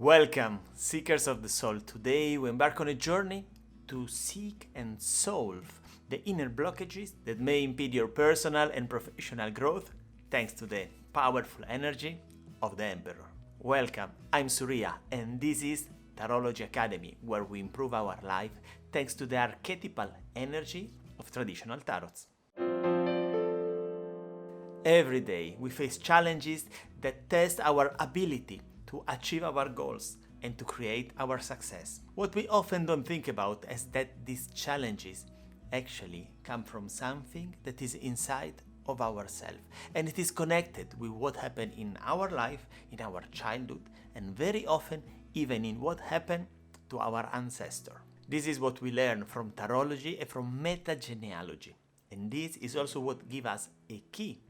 Welcome, seekers of the soul. Today we embark on a journey to seek and solve the inner blockages that may impede your personal and professional growth thanks to the powerful energy of the Emperor. Welcome, I'm Surya and this is Tarology Academy, where we improve our life thanks to the archetypal energy of traditional tarots. Every day we face challenges that test our ability to achieve our goals and to create our success. What we often don't think about is that these challenges actually come from something that is inside of ourselves, and it is connected with what happened in our life, in our childhood, and very often even in what happened to our ancestor. This is what we learn from tarology and from metagenealogy, and this is also what gives us a key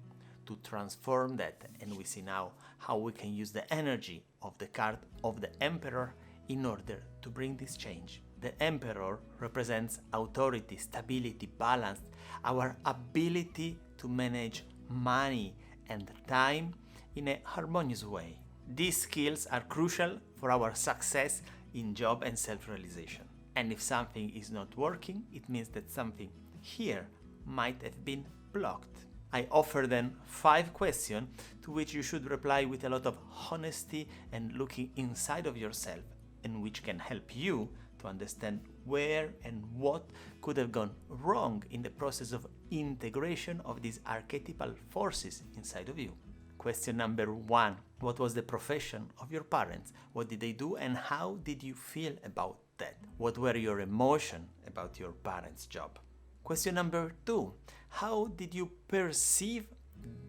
to transform that, and we see now how we can use the energy of the card of the Emperor in order to bring this change. The Emperor represents authority, stability, balance, our ability to manage money and time in a harmonious way. These skills are crucial for our success in job and self-realization. And if something is not working, it means that something here might have been blocked. I offer then 5 questions to which you should reply with a lot of honesty and looking inside of yourself, and which can help you to understand where and what could have gone wrong in the process of integration of these archetypal forces inside of you. Question number 1. What was the profession of your parents? What did they do and how did you feel about that? What were your emotions about your parents' job? Question number 2. How did you perceive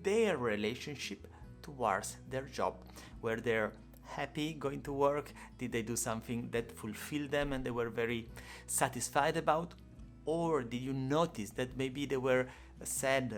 their relationship towards their job? Were they happy going to work? Did they do something that fulfilled them and they were very satisfied about? Or did you notice that maybe they were sad,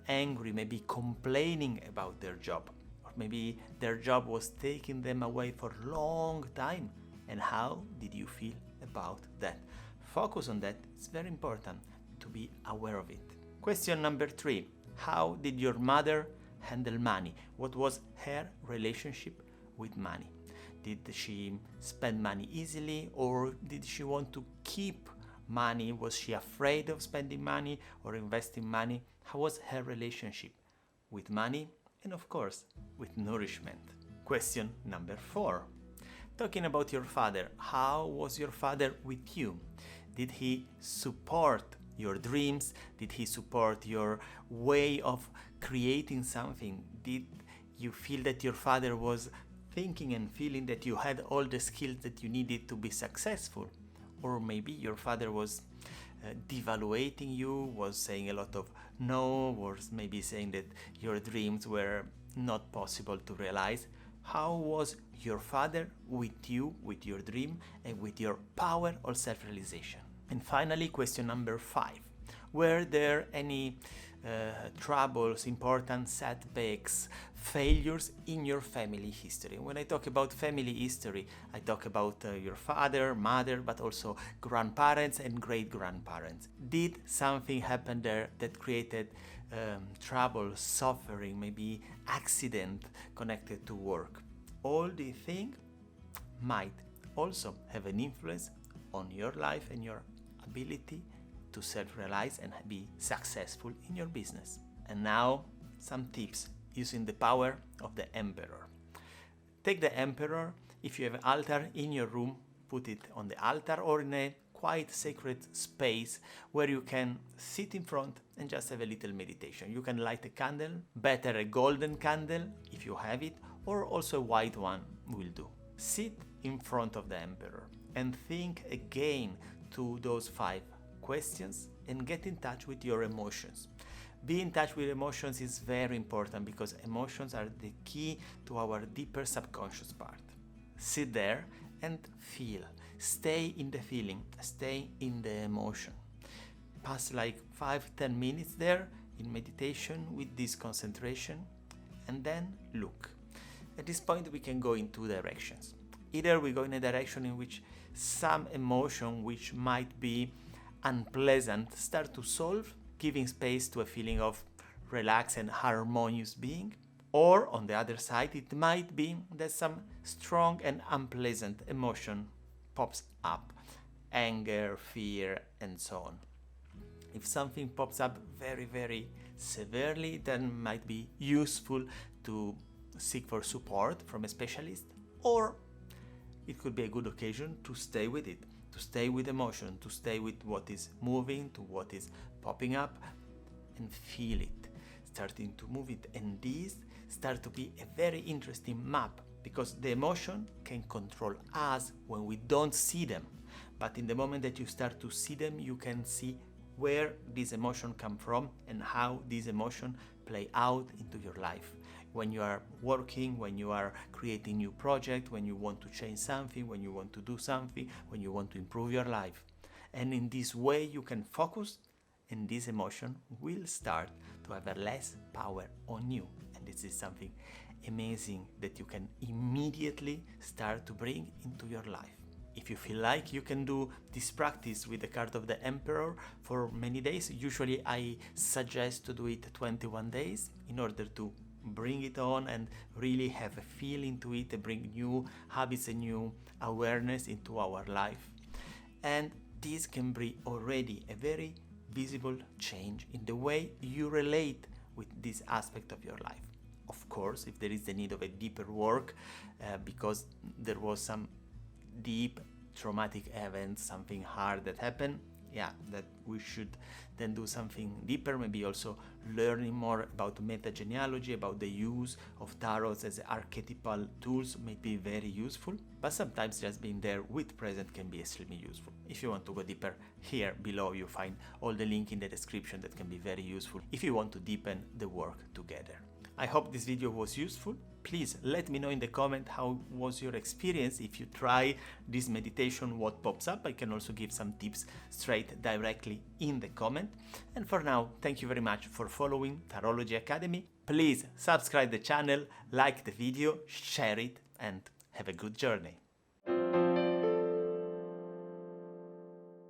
angry, maybe complaining about their job? Or maybe their job was taking them away for a long time? And how did you feel about that? Focus on that. It's very important to be aware of it. Question number 3. How did your mother handle money? What was her relationship with money? Did she spend money easily, or did she want to keep money? Was she afraid of spending money or investing money? How was her relationship with money and, of course, with nourishment? Question number 4. Talking about your father, how was your father with you? Did he support your dreams? Did he support your way of creating something? Did you feel that your father was thinking and feeling that you had all the skills that you needed to be successful? Or maybe your father was devaluating you, was saying a lot of no, or maybe saying that your dreams were not possible to realize. How was your father with you, with your dream, and with your power of self-realization? And finally, question number 5. Were there any troubles, important setbacks, failures in your family history? When I talk about family history, I talk about your father, mother, but also grandparents and great-grandparents. Did something happen there that created trouble, suffering, maybe accident connected to work? All these things might also have an influence on your life and your ability to self-realize and be successful in your business. And now, some tips using the power of the Emperor. Take the Emperor. If you have an altar in your room, put it on the altar or in a quiet sacred space where you can sit in front and just have a little meditation. You can light a candle, better a golden candle if you have it, or also a white one will do. Sit in front of the Emperor and think again to those 5 questions and get in touch with your emotions. Be in touch with emotions is very important because emotions are the key to our deeper subconscious part. Sit there and feel. Stay in the feeling. Stay in the emotion. Pass like 5-10 minutes there in meditation with this concentration and then look. At this point we can go in 2 directions. Either we go in a direction in which some emotion which might be unpleasant start to solve, giving space to a feeling of relaxed and harmonious being, Or on the other side, it might be that some strong and unpleasant emotion pops up, anger, fear, and so on. If something pops up very, very severely, then it might be useful to seek for support from a specialist, or it could be a good occasion to stay with it, to stay with emotion, to stay with what is moving, to what is popping up, and feel it, starting to move it. And these start to be a very interesting map, because the emotion can control us when we don't see them. But in the moment that you start to see them, you can see where this emotion come from and how this emotion play out into your life. When you are working, when you are creating new project, when you want to change something, when you want to do something, when you want to improve your life. And in this way you can focus, and this emotion will start to have a less power on you. And this is something amazing that you can immediately start to bring into your life. If you feel like, you can do this practice with the card of the Emperor for many days. Usually I suggest to do it 21 days in order to bring it on and really have a feeling to it and bring new habits and new awareness into our life. And this can bring already a very visible change in the way you relate with this aspect of your life. Of course, if there is the need of a deeper work, because there was some deep traumatic event, something hard that happened, that we should then do something deeper, maybe also learning more about metagenealogy, about the use of tarot as archetypal tools may be very useful, but sometimes just being there with present can be extremely useful. If you want to go deeper, here below you find all the link in the description that can be very useful if you want to deepen the work together. I hope this video was useful. Please let me know in the comment how was your experience. If you try this meditation, what pops up. I can also give some tips straight directly in the comment. And for now, thank you very much for following Tarology Academy. Please subscribe the channel, like the video, share it, and have a good journey.